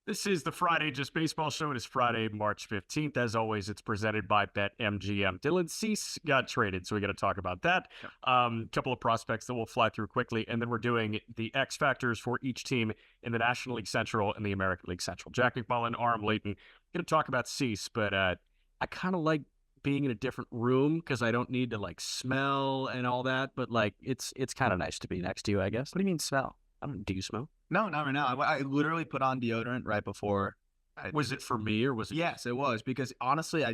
This is the Friday Just Baseball Show. It is Friday, March 15th. As always, it's presented by BetMGM. Dylan Cease got traded, so we got to talk about that. Couple of prospects that we'll fly through quickly, and then we're doing the X factors for each team in the National League Central and the American League Central. Jack McMullen, Aram Leighton. Going to talk about Cease, but I kind of like being in a different room because I don't need to like smell and all that. But like, it's kind of nice to be next to you, I guess. What do you mean smell? I don't. Do you smell? No, not right now. I literally put on deodorant right before. Was it for me or was it? Yes, it was because honestly,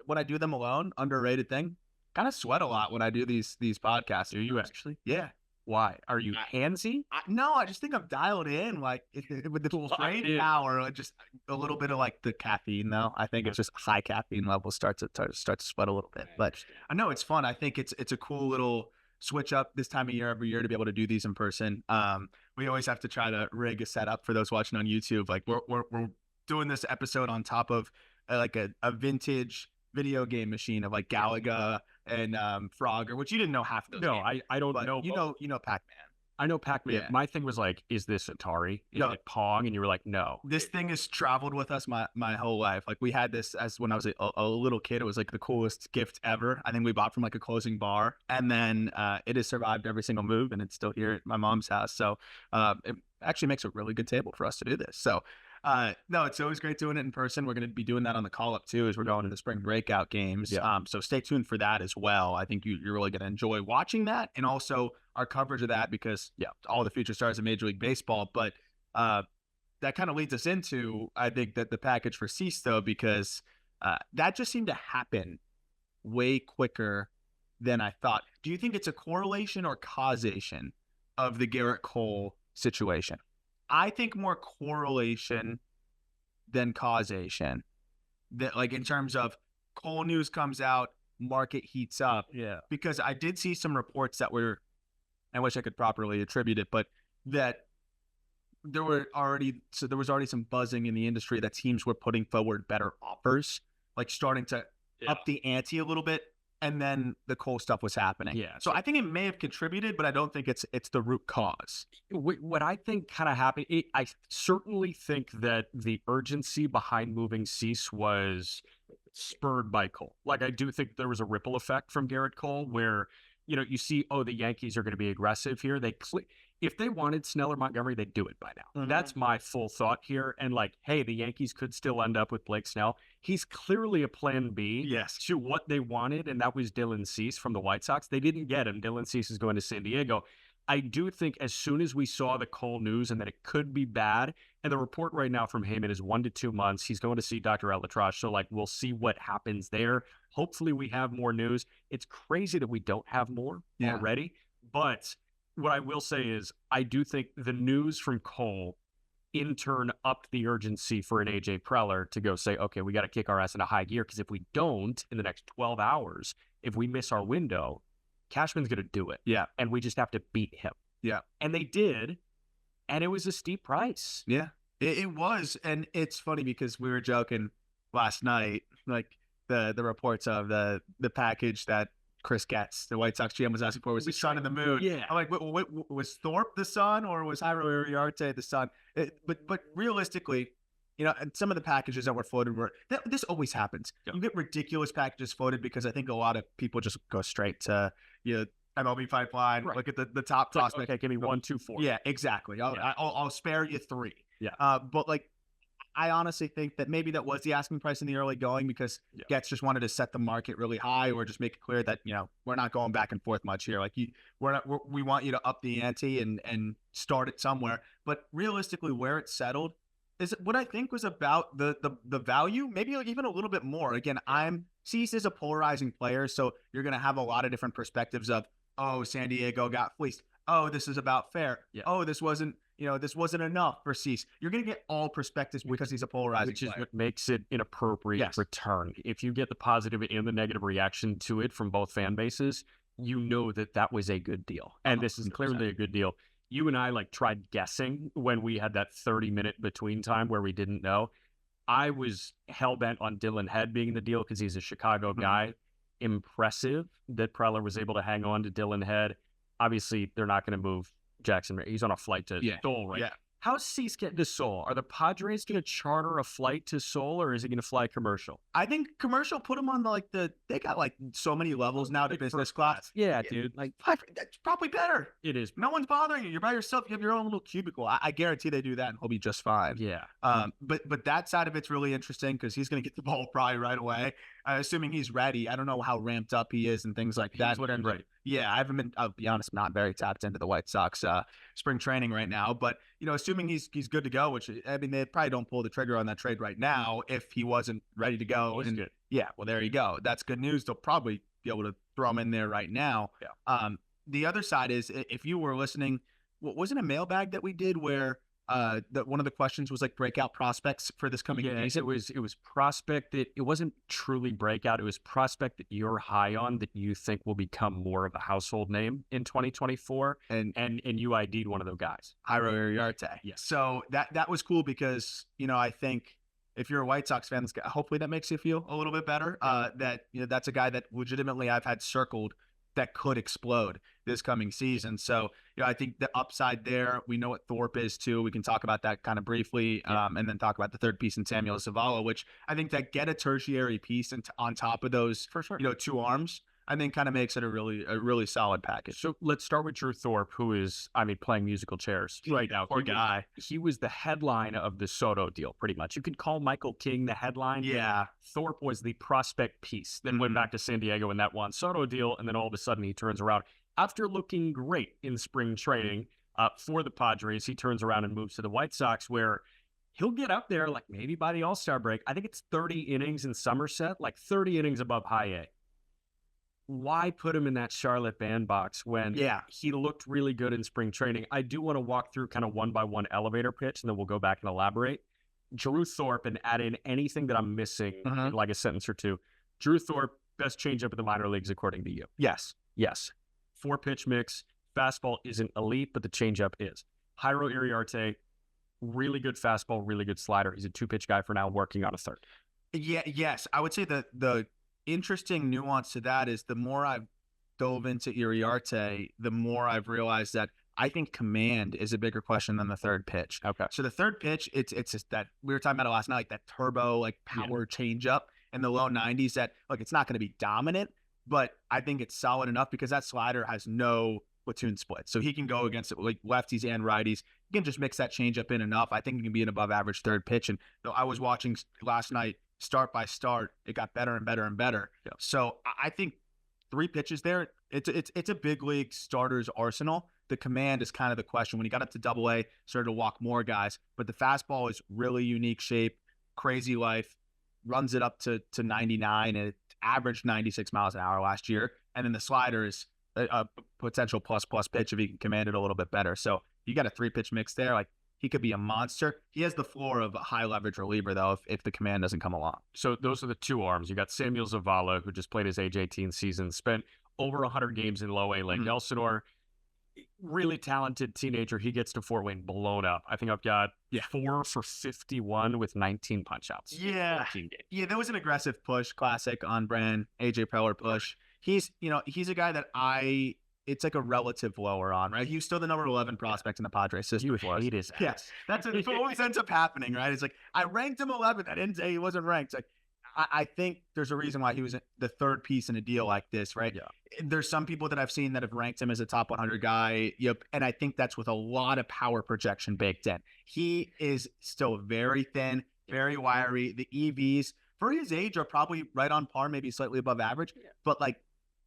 when I do them alone, underrated thing, kind of sweat a lot when I do these podcasts. Do you actually? Yeah. Why? Are you handsy? No, I just think I'm dialed in, like with the brain power, just a little bit of like the caffeine though. I think it's just high caffeine level start to sweat a little bit. But I know it's fun. I think it's a cool little switch up this time of year every year to be able to do these in person. We always have to try to rig a setup for those watching on YouTube. Like we're doing this episode on top of like a vintage video game machine of like Galaga and Frogger, which you didn't know half of those. No, games. I don't know. You know Pac-Man. I know Pac-Man. Yeah. My thing was like, is this Atari? Is it Pong? And you were like, no. This thing has traveled with us my whole life. Like we had this as when I was a little kid. It was like the coolest gift ever. I think we bought from like a closing bar, and then it has survived every single move, and it's still here at my mom's house. So it actually makes a really good table for us to do this. So no, it's always great doing it in person. We're going to be doing that on the call up too, as we're going to the spring breakout games. Yeah. So stay tuned for that as well. I think you're really going to enjoy watching that, and also our coverage of that because all the future stars of Major League Baseball. But that kind of leads us into, I think, that the package for Cease though, because that just seemed to happen way quicker than I thought. Do you think it's a correlation or causation of the Garrett Cole situation? I think more correlation than causation. That like in terms of Cole news comes out, market heats up. Yeah. Because I did see some reports that were, I wish I could properly attribute it, but that there was already some buzzing in the industry that teams were putting forward better offers, like starting to up the ante a little bit. And then the Cole stuff was happening. Yeah. So I think it may have contributed, but I don't think it's the root cause. What I think kind of happened, I certainly think that the urgency behind moving Cease was spurred by Cole. Like, I do think there was a ripple effect from Garrett Cole where, you see, the Yankees are going to be aggressive here. If they wanted Snell or Montgomery, they'd do it by now. Mm-hmm. That's my full thought here. And like, hey, the Yankees could still end up with Blake Snell. He's clearly a plan B to what they wanted, and that was Dylan Cease from the White Sox. They didn't get him. Dylan Cease is going to San Diego. I do think as soon as we saw the Cole news and that it could be bad, and the report right now from Heyman is 1 to 2 months. He's going to see Dr. Alatrage. So like, we'll see what happens there. Hopefully we have more news. It's crazy that we don't have more already, but what I will say is I do think the news from Cole in turn upped the urgency for an AJ Preller to go say, okay, we got to kick our ass into high gear, because if we don't in the next 12 hours, if we miss our window, Cashman's going to do it. Yeah. And we just have to beat him. Yeah. And they did. And it was a steep price. Yeah, it was. And it's funny because we were joking last night, like the reports of the package that Chris Getz, the White Sox GM, was asking for was the sun and the moon. Yeah. I'm like, was Thorpe the sun or was Jairo Uriarte the sun? But realistically, and some of the packages that were floated this always happens. Yeah. You get ridiculous packages floated because I think a lot of people just go straight to MLB pipeline. Right. Look at the top prospect. Okay, give me 1, 2, 4. Yeah, exactly. I'll spare you 3. Yeah. But like, I honestly think that maybe that was the asking price in the early going because Getz just wanted to set the market really high or just make it clear that, we're not going back and forth much here. Like we want you to up the ante and start it somewhere. But realistically, where it settled is what I think was about the value, maybe like even a little bit more. Again, Cease is a polarizing player, so you're going to have a lot of different perspectives of, San Diego got fleeced. This is about fair. Yeah. This wasn't enough for Cease. You're going to get all perspectives because he's a polarizing player. Which is what makes it an appropriate return. If you get the positive and the negative reaction to it from both fan bases, you know that was a good deal. And this is clearly a good deal. You and I tried guessing when we had that 30-minute between time where we didn't know. I was hell-bent on Dylan Head being the deal because he's a Chicago guy. Impressive that Preller was able to hang on to Dylan Head. Obviously, they're not going to move Jackson. He's on a flight to Dole right now. How's Cease getting to Seoul? Are the Padres going to charter a flight to Seoul, or is he going to fly commercial? I think commercial put him on they got like so many levels now to business class. Yeah, dude. Like, That's probably better. it is. No one's bothering you. You're by yourself. You have your own little cubicle. I guarantee they do that, and he'll be just fine. Yeah. But that side of it's really interesting because he's going to get the ball probably right away, assuming he's ready. I don't know how ramped up he is and things like that. Right. Yeah, I haven't been. I'll be honest, not very tapped into the White Sox spring training right now. But assuming he's good to go, which I mean, they probably don't pull the trigger on that trade right now if he wasn't ready to go. He's good. Yeah, well, there you go. That's good news. They'll probably be able to throw him in there right now. Yeah. The other side is if you were listening, wasn't a mailbag that we did where that one of the questions was like breakout prospects for this coming season? It was prospect that it wasn't truly breakout. It was prospect that you're high on that you think will become more of a household name in 2024. And you ID'd one of those guys. Jairo Iriarte. Yeah. So that was cool because, I think if you're a White Sox fan, hopefully that makes you feel a little bit better. That that's a guy that legitimately I've had circled that could explode this coming season. So, I think the upside there, we know what Thorpe is too. We can talk about that kind of briefly, and then talk about the third piece in Samuel Zavala, which I think that get a tertiary piece on top of those, for sure, 2 arms, I think kind of makes it a really solid package. So let's start with Drew Thorpe, who is, playing musical chairs right now. Poor guy. He was the headline of the Soto deal, pretty much. You could call Michael King the headline. Yeah. Thorpe was the prospect piece, then went back to San Diego in that Juan Soto deal, and then all of a sudden he turns around. After looking great in spring training for the Padres, he turns around and moves to the White Sox, where he'll get up there like maybe by the All-Star break. I think it's 30 innings in Somerset, like 30 innings above high A. Why put him in that Charlotte bandbox when he looked really good in spring training? I do want to walk through kind of one by one elevator pitch, and then we'll go back and elaborate. Drew Thorpe, and add in anything that I'm missing, like a sentence or two. Drew Thorpe, best changeup in the minor leagues, according to you. Yes. 4-pitch mix. Fastball isn't elite, but the changeup is. Jairo Iriarte, really good fastball, really good slider. He's a 2-pitch guy for now, working on a third. Yeah. Yes. I would say that the interesting nuance to that is the more I've dove into Iriarte, the more I've realized that I think command is a bigger question than the third pitch. Okay. So the third pitch, it's just that we were talking about it last night, like that turbo, like power changeup in the low 90s that, look, it's not going to be dominant, but I think it's solid enough because that slider has no platoon split. So he can go against it like lefties and righties. He can just mix that changeup in enough. I think it can be an above average third pitch. And I was watching last night, start by start, it got better and better and better. Yeah. So I think 3 pitches there, it's a big league starter's arsenal. The command is kind of the question. When he got up to Double-A, started to walk more guys, but the fastball is really unique shape, crazy life, runs it up to 99, and it averaged 96 miles an hour last year. And then the slider is a potential plus pitch if he can command it a little bit better. So you got a 3-pitch mix there. Like, he could be a monster. He has the floor of a high leverage reliever, though, if the command doesn't come along. So those are the 2 arms. You got Samuel Zavala, who just played his age 18 season, spent over 100 games in low A. Lake Elsinore, really talented teenager. He gets to Fort Wayne blown up. I think I've got 4 for 51 with 19 punch outs. Yeah. There was an aggressive push, classic on brand AJ Preller push. He's a guy that it's like a relative lower on, right? He was still the number 11 prospect in the Padres system. You would hate his ass. Yeah, that's what always ends up happening, right? It's like, I ranked him 11th. I didn't say he wasn't ranked. It's like, I think there's a reason why he was the third piece in a deal like this, right? Yeah. There's some people that I've seen that have ranked him as a top 100 guy. Yep. And I think that's with a lot of power projection baked in. He is still very thin, very wiry. The EVs for his age are probably right on par, maybe slightly above average, but like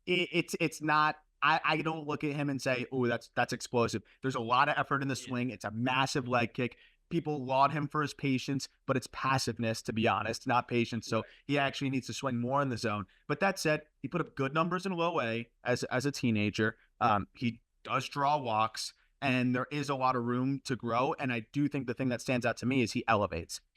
it's not. I don't look at him and say, "Oh, that's explosive." There's a lot of effort in the swing. It's a massive leg kick. People laud him for his patience, but it's passiveness, to be honest, not patience. So he actually needs to swing more in the zone. But that said, he put up good numbers in low A as a teenager. He does draw walks, and there is a lot of room to grow. And I do think the thing that stands out to me is he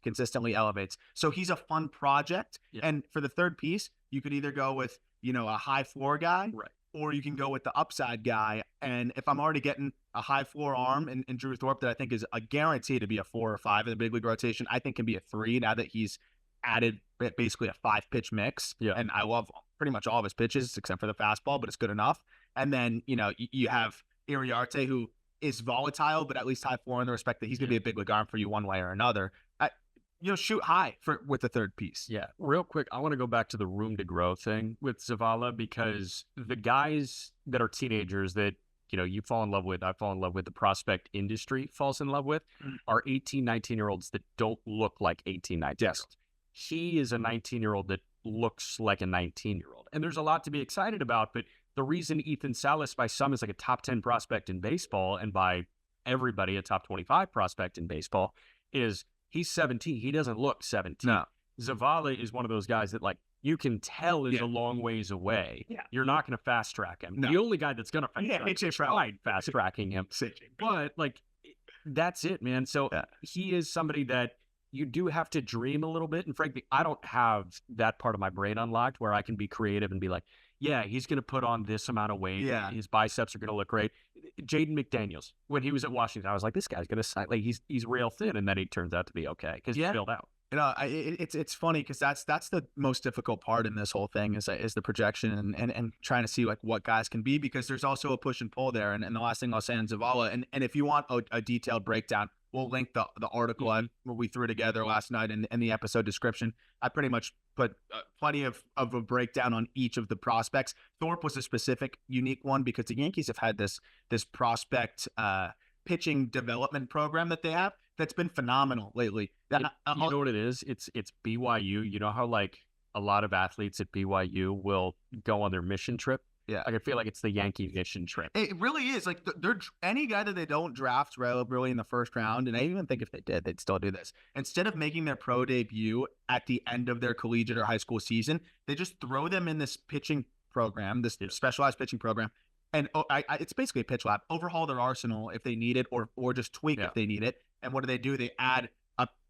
consistently elevates. So he's a fun project. Yeah. And for the third piece, you could either go with, a high floor guy, right, or you can go with the upside guy. And if I'm already getting a high floor arm in Drew Thorpe that I think is a guarantee to be a 4 or 5 in the big league rotation, I think can be a 3 now that he's added basically a 5-pitch mix. Yeah. And I love pretty much all of his pitches except for the fastball, but it's good enough. And then, you have Iriarte, who is volatile, but at least high floor in the respect that he's going to be a big league arm for you one way or another. Shoot high with the third piece. Yeah. Real quick, I want to go back to the room to grow thing with Zavala, because the guys that are teenagers that, you fall in love with, I fall in love with, the prospect industry falls in love with, are 18, 19-year-olds that don't look like 18, 19-year-olds. He is a 19-year-old that looks like a 19-year-old. And there's a lot to be excited about, but the reason Ethan Salas by some is like a top 10 prospect in baseball, and by everybody a top 25 prospect in baseball, is he's 17. He doesn't look 17. No. Zavala is one of those guys that, like, you can tell is a long ways away. Yeah. You're not going to fast track him. No. The only guy that's going to tried fast tracking him. But, like, that's it, man. So he is somebody that you do have to dream a little bit. And frankly, I don't have that part of my brain unlocked where I can be creative and be like, yeah, he's going to put on this amount of weight. Yeah. His biceps are going to look great. Jaden McDaniels, when he was at Washington, I was like, this guy's going to sign. Like, he's real thin. And then he turns out to be okay because he's filled out. It's funny because that's the most difficult part in this whole thing is the projection and trying to see like what guys can be, because there's also a push and pull there. And the last thing I'll say on Zavala, and if you want a detailed breakdown, we'll link the article we threw together last night in the episode description. I pretty much put plenty of a breakdown on each of the prospects. Thorpe was a specific, unique one because the Yankees have had this prospect pitching development program that they have that's been phenomenal lately. You know what it is? It's BYU. You know how like a lot of athletes at BYU will go on their mission trip? Yeah. Like, I feel like it's the Yankee mission trip. It really is. Like, they're any guy that they don't draft really in the first round, and I even think if they did, they'd still do this. Instead of making their pro debut at the end of their collegiate or high school season, they just throw them in this pitching program, this specialized pitching program, and it's basically a pitch lab. Overhaul their arsenal if they need it, or just tweak if they need it. And what do? They add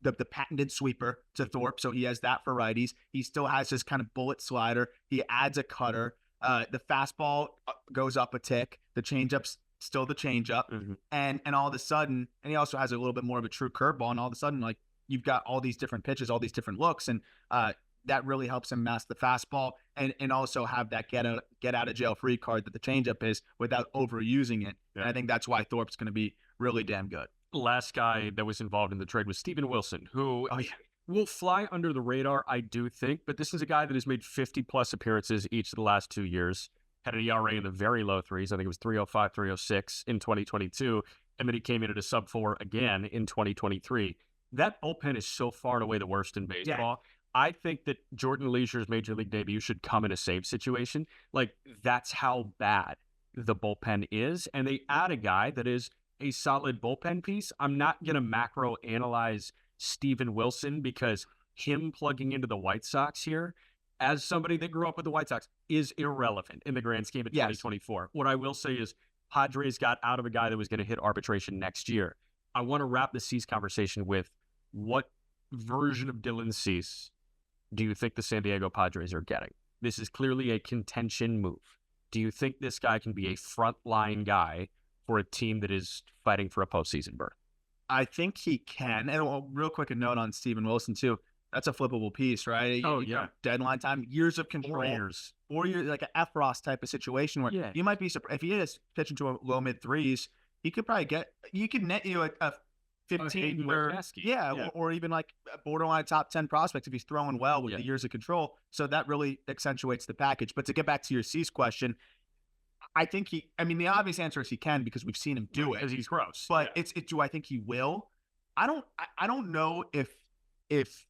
the patented sweeper to Thorpe, so he has that for righties. He still has his kind of bullet slider. He adds a cutter. The fastball goes up a tick. The changeup's still the changeup, and all of a sudden, and he also has a little bit more of a true curveball. And all of a sudden, like, you've got all these different pitches, all these different looks, and that really helps him mask the fastball and also have that get out of jail free card that the changeup is without overusing it. Yeah. And I think that's why Thorpe's going to be really damn good. Last guy that was involved in the trade was Steven Wilson, who will fly under the radar, I do think, but this is a guy that has made 50-plus appearances each of the last 2 years, had an ERA in the very low threes. I think it was 305, 306 in 2022, and then he came in at a sub-4 again in 2023. That bullpen is so far and away the worst in baseball. Yeah. I think that Jordan Leisure's Major League debut should come in a save situation. Like, that's how bad the bullpen is, and they add a guy that is a solid bullpen piece. I'm not going to macro analyze Steven Wilson because him plugging into the White Sox here as somebody that grew up with the White Sox is irrelevant in the grand scheme of 2024. What I will say is Padres got out of a guy that was going to hit arbitration next year. I want to wrap the Cease conversation with what version of Dylan Cease do you think the San Diego Padres are getting? This is clearly a contention move. Do you think this guy can be a frontline guy for a team that is fighting for a postseason berth? I think he can. And real quick, a note on Steven Wilson, too. That's a flippable piece, right? Oh, yeah. Deadline time, years of control. 4 years, like an Efros type of situation where you might be surprised. If he is pitching to a low mid threes, he could probably net you a 15 or even like a borderline top 10 prospect if he's throwing well with the years of control. So that really accentuates the package. But to get back to your Cease question, I think the obvious answer is he can because we've seen him do it. Because he's gross. But do I think he will? I don't know if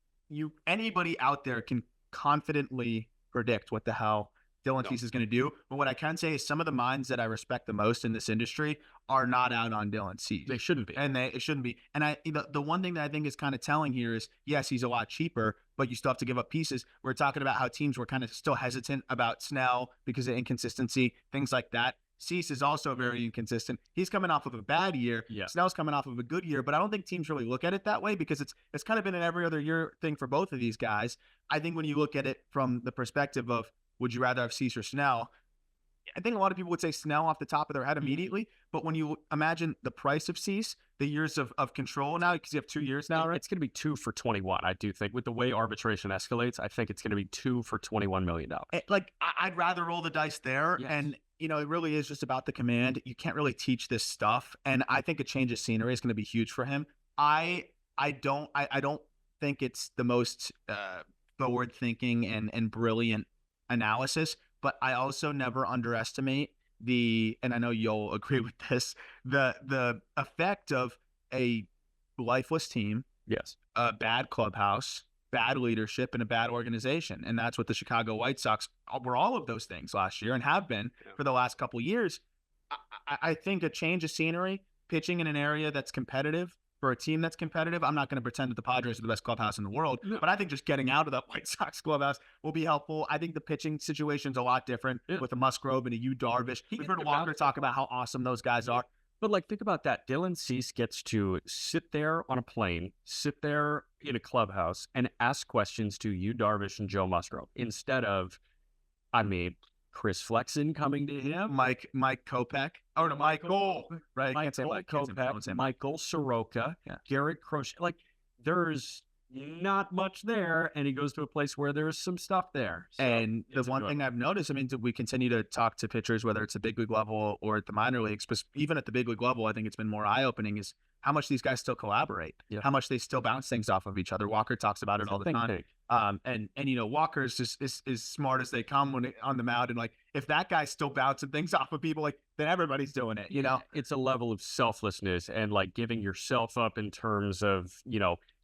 anybody out there can confidently predict what the hell Dylan Cease is going to do. But what I can say is some of the minds that I respect the most in this industry are not out on Dylan Cease. They shouldn't be. And it shouldn't be. And the one thing that I think is kind of telling here is, yes, he's a lot cheaper, but you still have to give up pieces. We're talking about how teams were kind of still hesitant about Snell because of inconsistency, things like that. Cease is also very inconsistent. He's coming off of a bad year. Yeah. Snell's coming off of a good year, but I don't think teams really look at it that way because it's kind of been an every other year thing for both of these guys. I think when you look at it from the perspective of would you rather have Cease or Snell, I think a lot of people would say Snell off the top of their head immediately. But when you imagine the price of Cease, the years of control now, because you have 2 years now, right? It's going to be 2 for 21, I do think. With the way arbitration escalates, I think it's going to be 2 for $21 million. Like, I'd rather roll the dice there. Yes. And it really is just about the command. You can't really teach this stuff, and I think a change of scenery is going to be huge for him. I don't think it's the most forward thinking and brilliant analysis, but I also never underestimate and I know you'll agree with this, the effect of a lifeless team, Yes. a bad clubhouse, bad leadership, and a bad organization. And that's what the Chicago White Sox were, all of those things last year and have been for the last couple of years. I think a change of scenery, pitching in an area that's competitive for a team that's competitive. I'm not going to pretend that the Padres are the best clubhouse in the world, but I think just getting out of that White Sox clubhouse will be helpful. I think the pitching situation's a lot different with a Musgrove and a Yu Darvish. We've heard Walker talk about how awesome those guys are. But like, think about that. Dylan Cease gets to sit there on a plane, sit there in a clubhouse, and ask questions to Yu Darvish and Joe Musgrove instead of, I mean, Chris Flexen coming to him, Mike Kopech, or no, Michael, right? Michael Kopech, Michael Soroka, Garrett Crochet. Like, there's not much there, and he goes to a place where there's some stuff there. So and the one thing I've noticed, I mean, we continue to talk to pitchers, whether it's a big league level or at the minor leagues, but even at the big league level, I think it's been more eye-opening is how much these guys still collaborate, how much they still bounce things off of each other. Walker talks about it all the time. And Walker is just is smart as they come on the mound, and like if that guy's still bouncing things off of people, like then everybody's doing it. It's a level of selflessness and like giving yourself up in terms of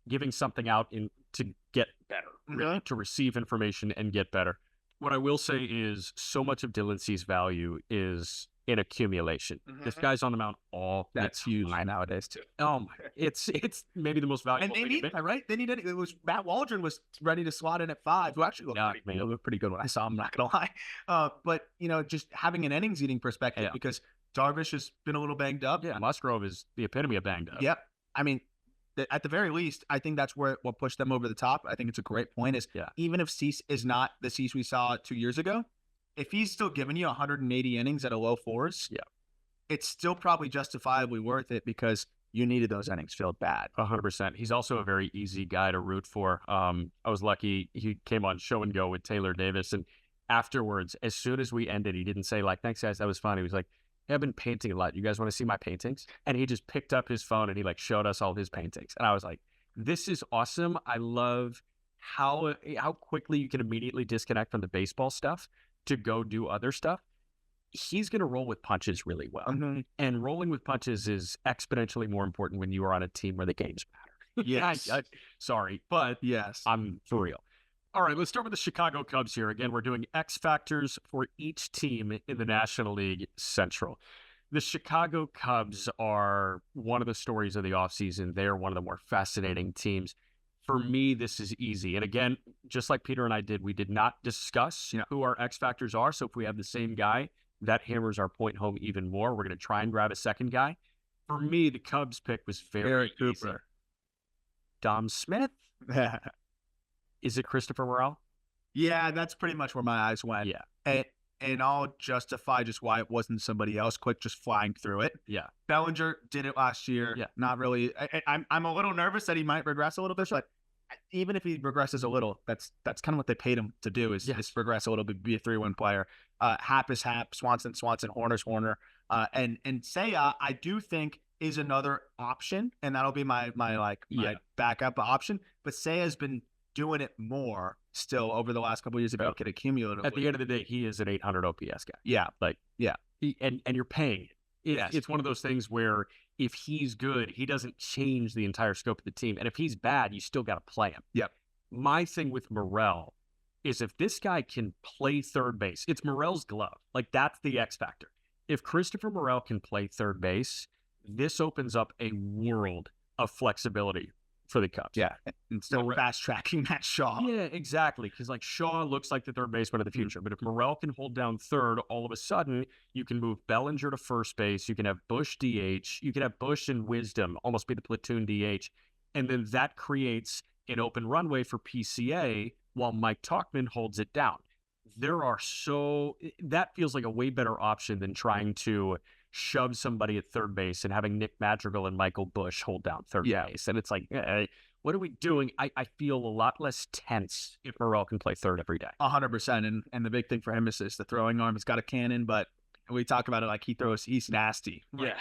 giving something out to get better, to receive information and get better. What I will say is so much of Dylan Cease's value is in accumulation. This guy's on the mound all that's huge nowadays too. It's maybe the most valuable. And they need that, right? They needed it. It was Matt Waldron was ready to slot in at 5, who actually looked pretty good when I saw him. I'm not gonna lie, but just having an innings eating perspective because Darvish has been a little banged up. Yeah, Musgrove is the epitome of banged up. Yep. I mean, at the very least, I think that's what pushed them over the top. I think it's a great point. Is even if Cease is not the Cease we saw 2 years ago, if he's still giving you 180 innings at a low 4s, it's still probably justifiably worth it because you needed those innings filled bad. 100%. He's also a very easy guy to root for. I was lucky he came on Show and Go with Taylor Davis, and afterwards, as soon as we ended, he didn't say like, "Thanks guys, that was fun." He was like, "Hey, I've been painting a lot. You guys want to see my paintings?" And he just picked up his phone and he like showed us all his paintings. And I was like, "This is awesome. I love how quickly you can immediately disconnect from the baseball stuff to go do other stuff." He's going to roll with punches really well. And rolling with punches is exponentially more important when you are on a team where the games matter. Yes. Sorry, but yes, I'm for real. All right, let's start with the Chicago Cubs here. Again, we're doing X factors for each team in the National League Central. The Chicago Cubs are one of the stories of the offseason. They're one of the more fascinating teams. For me, this is easy. And again, just like Peter and I did, we did not discuss who our X factors are. So if we have the same guy, that hammers our point home even more. We're going to try and grab a second guy. For me, the Cubs pick was very easy. Cooper. Dom Smith? Is it Christopher Morel? Yeah, that's pretty much where my eyes went. Yeah. And I'll justify just why it wasn't somebody else quick just flying through it. Yeah. Bellinger did it last year. Yeah. Not really. I'm a little nervous that he might regress a little bit, but even if he regresses a little, that's kind of what they paid him to do is regress a little bit, be a 3-1 player. Hap is Hap, Swanson, Horner's Horner. And Seiya, I do think is another option, and that'll be my backup option. But Seiya's been doing it more still over the last couple of years if you look at it cumulatively. At the end of the day, he is an 800 OPS guy. Yeah. And you're paying. It's one of those things where if he's good, he doesn't change the entire scope of the team. And if he's bad, you still got to play him. Yep. My thing with Morel is if this guy can play third base, it's Morel's glove. Like, that's the X factor. If Christopher Morel can play third base, this opens up a world of flexibility for the Cubs. Yeah. Instead of fast tracking Matt Shaw. Yeah, exactly. Because like Shaw looks like the third baseman of the future. But if Morel can hold down third, all of a sudden you can move Bellinger to first base. You can have Bush DH. You can have Bush and Wisdom almost be the platoon DH. And then that creates an open runway for PCA while Mike Tauchman holds it down. That feels like a way better option than trying to shove somebody at third base and having Nick Madrigal and Michael Bush hold down third base. And it's like, what are we doing? I feel a lot less tense if Morel can play third every day. 100%. And the big thing for him is the throwing arm. He's got a cannon, but And we talk about it like he's nasty. Yeah.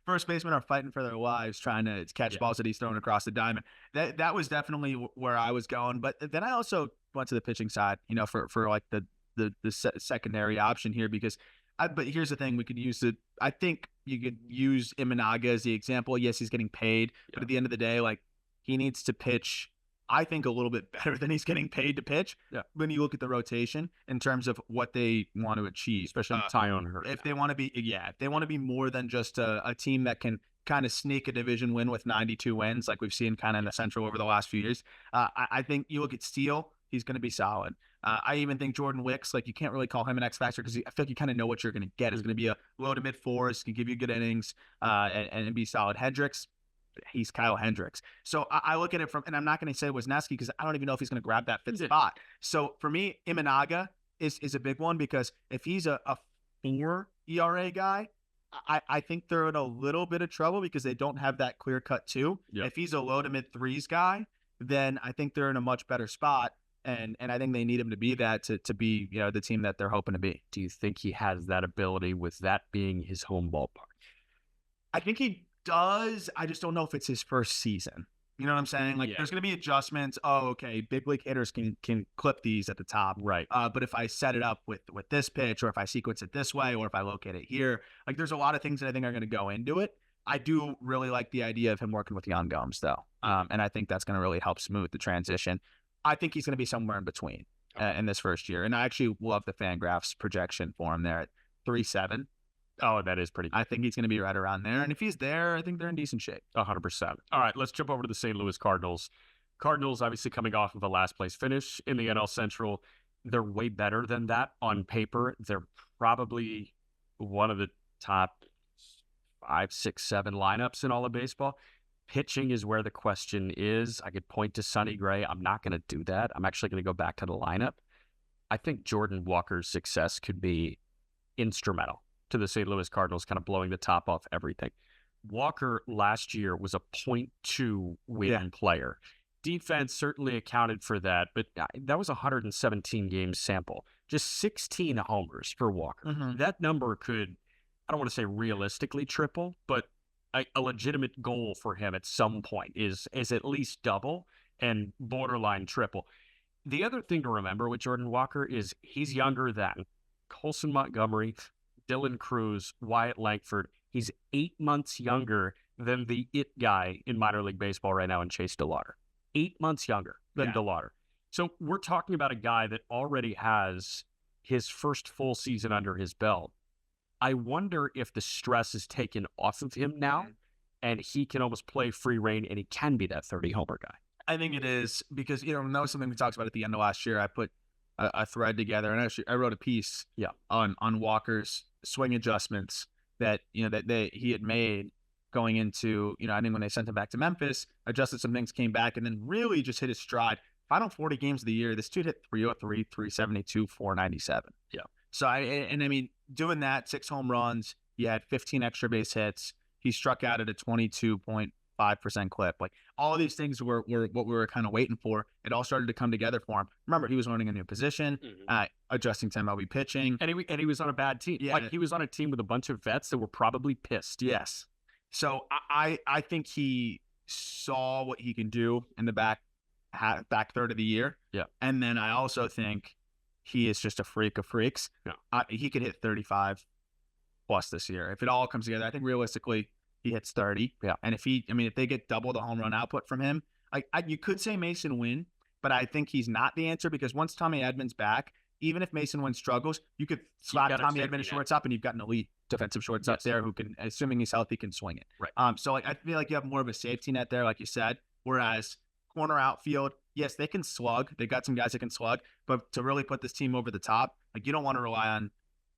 First basemen are fighting for their lives trying to catch balls that he's throwing across the diamond. That was definitely where I was going. But then I also went to the pitching side, for like the secondary option here because. But here's the thing: we could use it. I think you could use Imanaga as the example. Yes, he's getting paid, but at the end of the day, like he needs to pitch. I think a little bit better than he's getting paid to pitch. Yeah. When you look at the rotation in terms of what they want to achieve, especially Tyone Hurt. If they want to be more than just a team that can kind of sneak a division win with 92 wins, like we've seen kind of in the Central over the last few years. I think you look at Steele, he's going to be solid. I even think Jordan Wicks, like you can't really call him an X factor because I feel like you kind of know what you're going to get. It's going to be a low to mid fours, can give you good innings, and be solid. Hendricks, he's Kyle Hendricks. So I look at it and I'm not going to say Wisniewski because I don't even know if he's going to grab that fifth spot. So for me, Imanaga is a big one because if he's a 4 ERA guy, I think they're in a little bit of trouble because they don't have that clear cut too. Yep. If he's a low to mid threes guy, then I think they're in a much better spot. And I think they need him to be that to be, the team that they're hoping to be. Do you think he has that ability with that being his home ballpark? I think he does. I just don't know if it's his first season. You know what I'm saying? Like there's going to be adjustments. Oh, okay. Big league hitters can clip these at the top. Right. But if I set it up with this pitch or if I sequence it this way or if I locate it here, like there's a lot of things that I think are going to go into it. I do really like the idea of him working with Yan Gomes though. And I think that's going to really help smooth the transition. I think he's going to be somewhere in between in this first year. And I actually love the Fangraphs projection for him there at 3.7. Oh, that is pretty good. I think he's going to be right around there. And if he's there, I think they're in decent shape. 100%. All right, let's jump over to the St. Louis Cardinals. Cardinals obviously coming off of a last place finish in the NL Central. They're way better than that on paper. They're probably one of the top 5, 6, 7 lineups in all of baseball. Pitching is where the question is. I could point to Sonny Gray. I'm not going to do that. I'm actually going to go back to the lineup. I think Jordan Walker's success could be instrumental to the St. Louis Cardinals kind of blowing the top off everything. Walker last year was a .2 win player. Defense certainly accounted for that, but that was a 117 game sample. Just 16 homers for Walker. Mm-hmm. That number could, I don't want to say realistically triple, but a legitimate goal for him at some point is at least double and borderline triple. The other thing to remember with Jordan Walker is he's younger than Colson Montgomery, Dylan Cruz, Wyatt Langford. He's 8 months younger than the it guy in minor league baseball right now in Chase DeLauter. 8 months younger than DeLauter. So we're talking about a guy that already has his first full season under his belt. I wonder if the stress is taken off of him now and he can almost play free reign and he can be that 30 homer guy. I think it is because, that was something we talked about at the end of last year. I put a thread together and actually I wrote a piece on Walker's swing adjustments that, that he had made going into, I think when they sent him back to Memphis, adjusted some things, came back and then really just hit his stride. Final 40 games of the year, this dude hit 303, 372, 497. Yeah. So I mean, doing that, 6 home runs, you had 15 extra base hits. He struck out at a 22.5% clip. Like all of these things were what we were kind of waiting for. It all started to come together for him. Remember, he was learning a new position, adjusting to MLB pitching, and he was on a bad team. Yeah. Like he was on a team with a bunch of vets that were probably pissed. Yes. So I think he saw what he can do in the back third of the year. Yeah. And then I also think he is just a freak of freaks. Yeah. He could hit 35 plus this year. If it all comes together, I think realistically he hits 30. Yeah. And if they get double the home run output from him, you could say Mason Wynn, but I think he's not the answer because once Tommy Edman's back, even if Mason Wynn struggles, you could slap Tommy Edman at shortstop and you've got an elite defensive shortstop there who can, assuming he's healthy, can swing it. Right. So I feel like you have more of a safety net there, like you said, whereas corner outfield, yes, they can slug. They got some guys that can slug, but to really put this team over the top, like you don't want to rely on,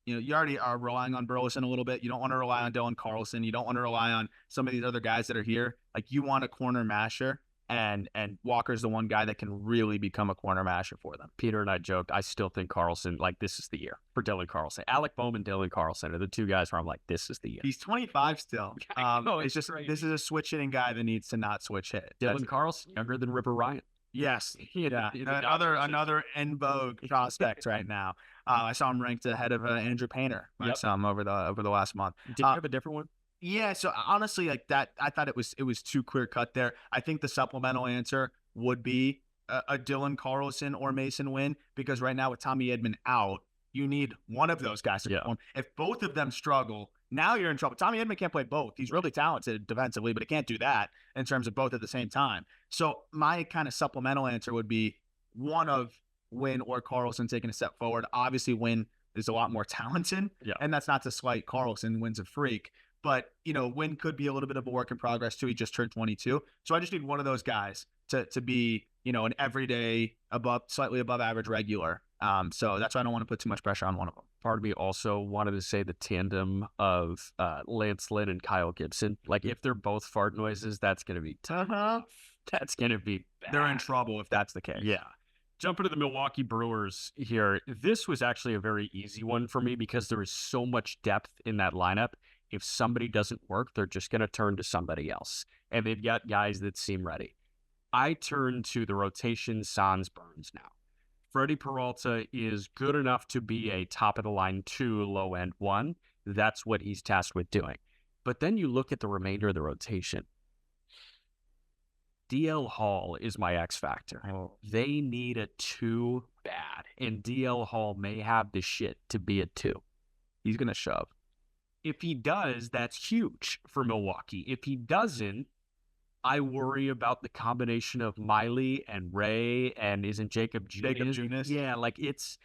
you already are relying on Burleson a little bit. You don't want to rely on Dylan Carlson. You don't want to rely on some of these other guys that are here. Like you want a corner masher, and Walker's the one guy that can really become a corner masher for them. Peter and I joked, I still think Carlson, like this is the year for Dylan Carlson. Alec Bowman, Dylan Carlson are the two guys where I'm like, this is the year. He's 25 still. It's just crazy. This is a switch hitting guy that needs to not switch hit. Dylan Carlson, younger than Ripper Ryan. Yes. In Yeah. the Dodgers. Another en vogue prospect right now. I saw him ranked ahead of Andrew Painter by Yep. some over the last month. Did you have a different one? Yeah, so honestly, like that, I thought it was too clear cut there. I think the supplemental answer would be a Dylan Carlson or Mason Wynn, because right now with Tommy Edman out, you need one of those guys to Yeah. perform. If both of them struggle, now you're in trouble. Tommy Edman can't play both. He's really talented defensively, but he can't do that in terms of both at the same time. So my kind of supplemental answer would be one of Wynn or Carlson taking a step forward. Obviously, Wynn is a lot more talented, Yeah. and that's not to slight Carlson. Wynn's a freak. But, Wynn could be a little bit of a work in progress too. He just turned 22. So I just need one of those guys to be, an everyday slightly above average regular. So that's why I don't want to put too much pressure on one of them. Part of me also wanted to say the tandem of Lance Lynn and Kyle Gibson. Like, if they're both fart noises, that's going to be tough. That's going to be bad. They're in trouble if that's the case. Yeah. Jumping to the Milwaukee Brewers here. This was actually a very easy one for me because there is so much depth in that lineup. If somebody doesn't work, they're just going to turn to somebody else. And they've got guys that seem ready. I turn to the rotation Sans Burns now. Freddie Peralta is good enough to be a top-of-the-line 2, low-end 1. That's what he's tasked with doing. But then you look at the remainder of the rotation. DL Hall is my X factor. They need a 2 bad, and DL Hall may have the shit to be a 2. He's going to shove. If he does, that's huge for Milwaukee. If he doesn't, I worry about the combination of Miley and Ray, and isn't Jacob Junis? Yeah, like it's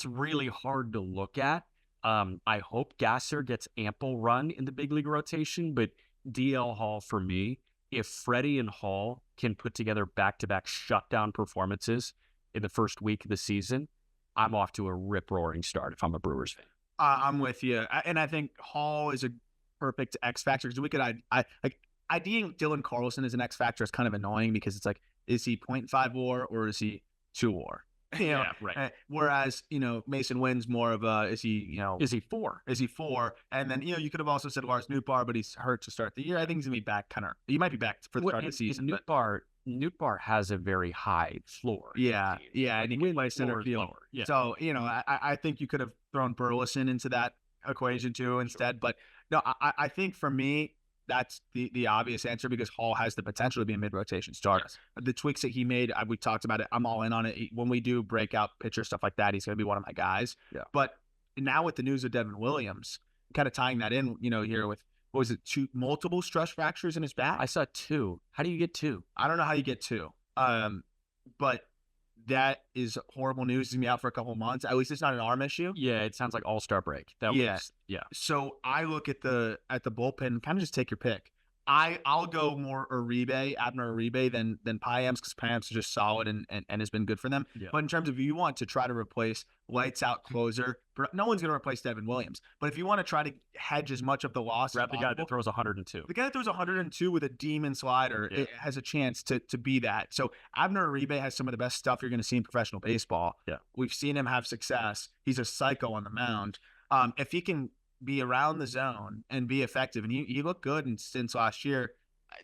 really hard to look at. I hope Gasser gets ample run in the big league rotation, but DL Hall for me, if Freddie and Hall can put together back-to-back shutdown performances in the first week of the season, I'm off to a rip-roaring start if I'm a Brewers fan. I'm with you, and I think Hall is a perfect X factor because we could IDing Dylan Carlson as an X factor is kind of annoying because it's like, is he 0.5 WAR or is he 2 WAR? Yeah, right. Whereas Mason Wynn's more of a is he 4? Is he 4? And then you could have also said Lars Nootbaar, but he's hurt to start the year. I think he's gonna be back. He might be back for the start of the season. Nootbaar has a very high floor. Yeah, and he can play center field. Yeah. So I think you could have thrown Burleson into that equation too instead. But no, I think for me that's the obvious answer because Hall has the potential to be a mid-rotation starter. Yes. The tweaks that he made, we talked about it. I'm all in on it. When we do breakout pitcher stuff like that, he's going to be one of my guys. Yeah. But now with the news of Devin Williams, kind of tying that in, here with, what was it, multiple stress fractures in his back? I saw 2. How do you get 2? I don't know how you get 2. But that is horrible news. He's going to be out for a couple of months. At least it's not an arm issue. Yeah, it sounds like all-star break. Yeah. So I look at the bullpen, kind of just take your pick. I'll go more Abner Uribe than Payams because Payams is just solid and has been good for them. Yeah. But in terms of if you want to try to replace lights out closer, no one's going to replace Devin Williams. But if you want to try to hedge as much of the loss, grab the guy that throws 102. The guy that throws 102 with a demon slider it has a chance to be that. So Abner Uribe has some of the best stuff you're going to see in professional baseball. Yeah, we've seen him have success. He's a psycho on the mound. If he can be around the zone and be effective, and he looked good since last year,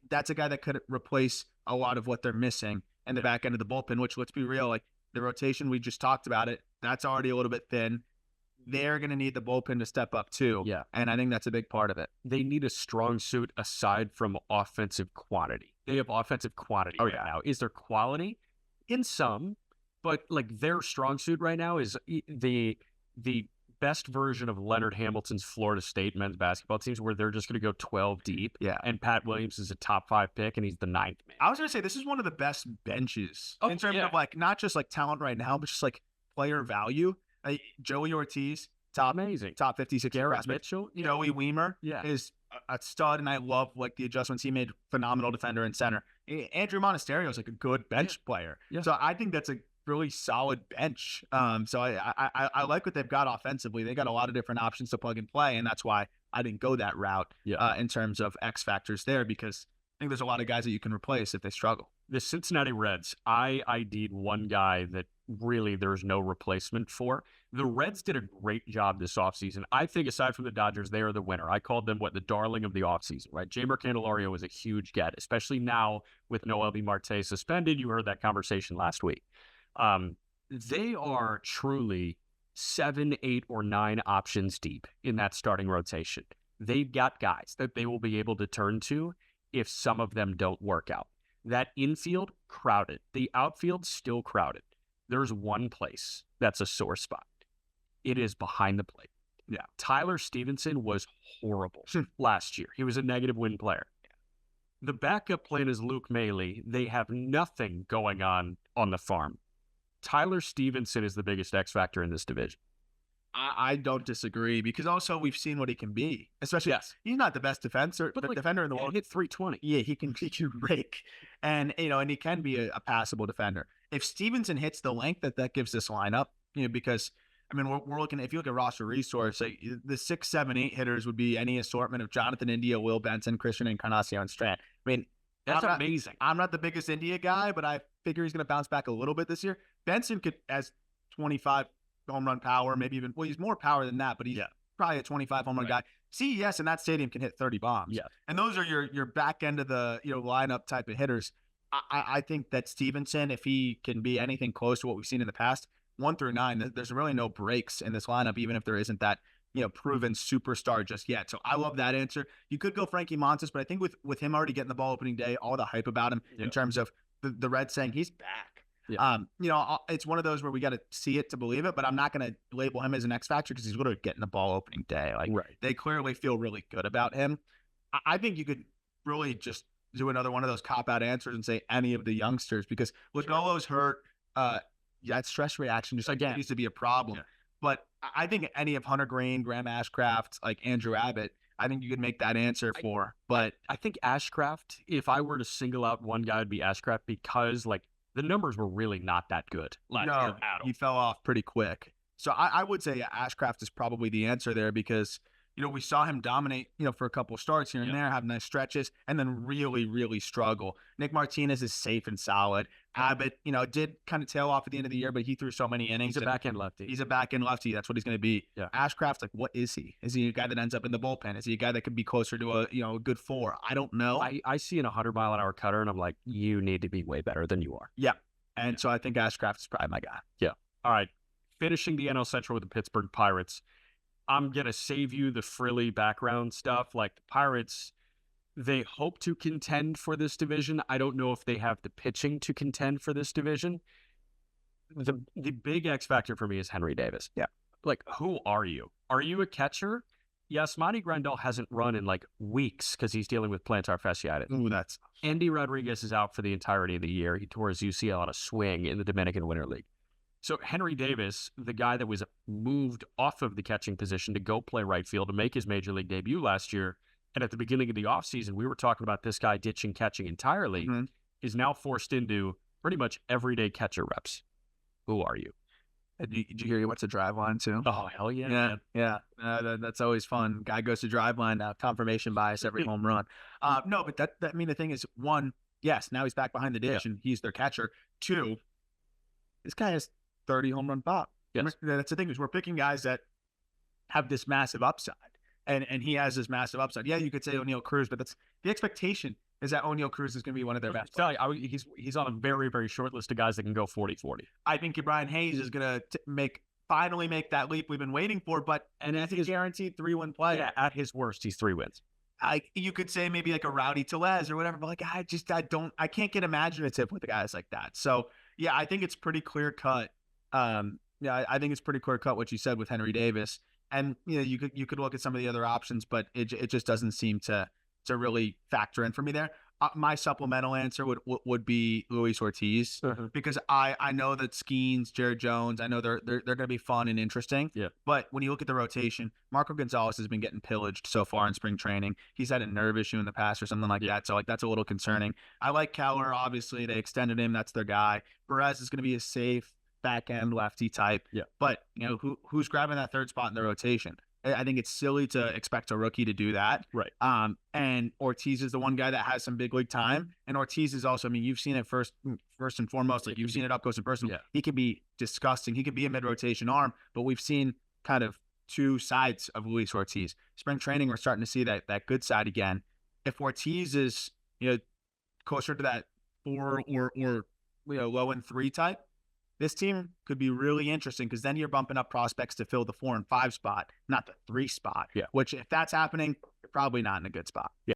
that's a guy that could replace a lot of what they're missing in the back end of the bullpen, which, let's be real, like the rotation, we just talked about it, that's already a little bit thin. They're going to need the bullpen to step up too. Yeah. And I think that's a big part of it. They need a strong suit aside from offensive quantity. They have offensive quantity now. Is there quality? In some, but like their strong suit right now is the best version of Leonard Hamilton's Florida State men's basketball teams where they're just going to go 12 deep. Yeah. And Pat Williams is a top 5 pick and he's the 9th man. I was going to say, this is one of the best benches in terms of like, not just like talent right now, but just like player value. Joey Ortiz, top 50, 60 Garrett Mitchell. Joey Weimer is a stud. And I love like the adjustments he made. Phenomenal defender in center. Andrew Monasterio is like a good bench player. Yeah. So I think that's a really solid bench. So I like what they've got offensively. They got a lot of different options to plug and play, and that's why I didn't go that route in terms of X factors there because think there's a lot of guys that you can replace if they struggle. The Cincinnati Reds, I ID'd one guy that really there's no replacement for. The Reds did a great job this offseason. I think aside from the Dodgers, they are the winner. I called them, the darling of the offseason, right? Jeimer Candelario was a huge get, especially now with Noelvi Marte suspended. You heard that conversation last week. They are truly 7, 8, or 9 options deep in that starting rotation. They've got guys that they will be able to turn to if some of them don't work out. That infield, crowded. The outfield, still crowded. There's one place that's a sore spot. It is behind the plate. Yeah. Tyler Stevenson was horrible last year. He was a negative win player. The backup plan is Luke Maile. They have nothing going on the farm. Tyler Stevenson is the biggest X factor in this division. I don't disagree because also we've seen what he can be. Especially, he's not the best defender in the world. Hit 320. Yeah, he can rake, and and he can be a passable defender. If Stevenson hits the length that gives this lineup, because I mean we're looking. If you look at roster resource, like the 6, 7, 8 hitters would be any assortment of Jonathan India, Will Benson, Christian Encarnacion Strand. I mean, that's amazing. I'm not the biggest India guy, but I figure he's going to bounce back a little bit this year. Benson could as 25 home run power, maybe even, he's more power than that, but he's probably a 25 home run guy. CES in that stadium can hit 30 bombs. Yeah. And those are your back end of the lineup type of hitters. I think that Stevenson, if he can be anything close to what we've seen in the past, 1 through 9, there's really no breaks in this lineup, even if there isn't that proven superstar just yet. So I love that answer. You could go Frankie Montas, but I think with him already getting the ball opening day, all the hype about him in terms of the Reds saying he's back. Yeah. It's one of those where we got to see it to believe it, but I'm not going to label him as an X factor because he's going to get in the ball opening day. They clearly feel really good about him. I think you could really just do another one of those cop out answers and say any of the youngsters because Lugolo's hurt. That stress reaction just continues to be a problem. Yeah. But I think any of Hunter Green, Graham Ashcraft, like Andrew Abbott, I think you could make that answer for. But I think Ashcraft, if I were to single out one guy, it'd be Ashcraft because the numbers were really not that good. No, he fell off pretty quick. So I would say Ashcraft is probably the answer there because, we saw him dominate, for a couple of starts here and there, have nice stretches, and then really, really struggle. Nick Martinez is safe and solid. Abbott, did kind of tail off at the end of the year, but he threw so many innings. He's a back-end lefty. He's a back-end lefty. That's what he's going to be. Yeah. Ashcraft, what is he? Is he a guy that ends up in the bullpen? Is he a guy that could be closer to a good 4? I don't know. I see an 100-mile-an-hour cutter, and I'm like, you need to be way better than you are. Yeah. And so I think Ashcraft is probably my guy. Yeah. All right. Finishing the NL Central with the Pittsburgh Pirates. I'm going to save you the frilly background stuff. The Pirates, they hope to contend for this division. I don't know if they have the pitching to contend for this division. The big X factor for me is Henry Davis. Yeah. Who are you? Are you a catcher? Yes, Monty Grandal hasn't run in weeks because he's dealing with plantar fasciitis. Ooh, that's... Andy Rodriguez is out for the entirety of the year. He tore his UCL on a swing in the Dominican Winter League. So Henry Davis, the guy that was moved off of the catching position to go play right field to make his major league debut last year, and at the beginning of the offseason, we were talking about this guy ditching catching entirely, is now forced into pretty much everyday catcher reps. Who are you? Did you hear he went to drive line too? Oh, hell yeah. Yeah. That's always fun. Guy goes to drive line now, confirmation bias every home run. No, but the thing is, 1, yes, now he's back behind the dish and he's their catcher. 2, this guy has 30 home run pop. Yes. That's the thing is we're picking guys that have this massive upside, and he has this massive upside. Yeah, you could say O'Neal Cruz, but that's the expectation is that O'Neal Cruz is going to be one of their best. He's on a very, very short list of guys that can go 40-40. I think Brian Hayes is going to finally make that leap we've been waiting for, and I think he's guaranteed 3-win play. Yeah, at his worst, he's 3 wins. You could say maybe a Rowdy Tellez or whatever, but I can't get imaginative with the guys like that. So yeah, I think it's pretty clear cut. I think it's pretty clear cut what you said with Henry Davis, and you could look at some of the other options, but it just doesn't seem to really factor in for me there. My supplemental answer would be Luis Ortiz because I know that Skeens, Jared Jones, I know they're going to be fun and interesting. Yeah. But when you look at the rotation, Marco Gonzalez has been getting pillaged so far in spring training. He's had a nerve issue in the past or something like that. So that's a little concerning. I like Keller. Obviously, they extended him. That's their guy. Perez is going to be a safe back end lefty type. Yeah. But who's grabbing that third spot in the rotation? I think it's silly to expect a rookie to do that. Right. And Ortiz is the one guy that has some big league time. And Ortiz is also, I mean, you've seen it first and foremost. Like, you've seen it up close and personal. Yeah. He can be disgusting. He could be a mid rotation arm, but we've seen kind of two sides of Luis Ortiz. Spring training, we're starting to see that good side again. If Ortiz is, closer to that 4 or low end 3 type, this team could be really interesting, because then you're bumping up prospects to fill the 4 and 5 spot, not the 3 spot. Yeah. Which, if that's happening, you're probably not in a good spot. Yeah.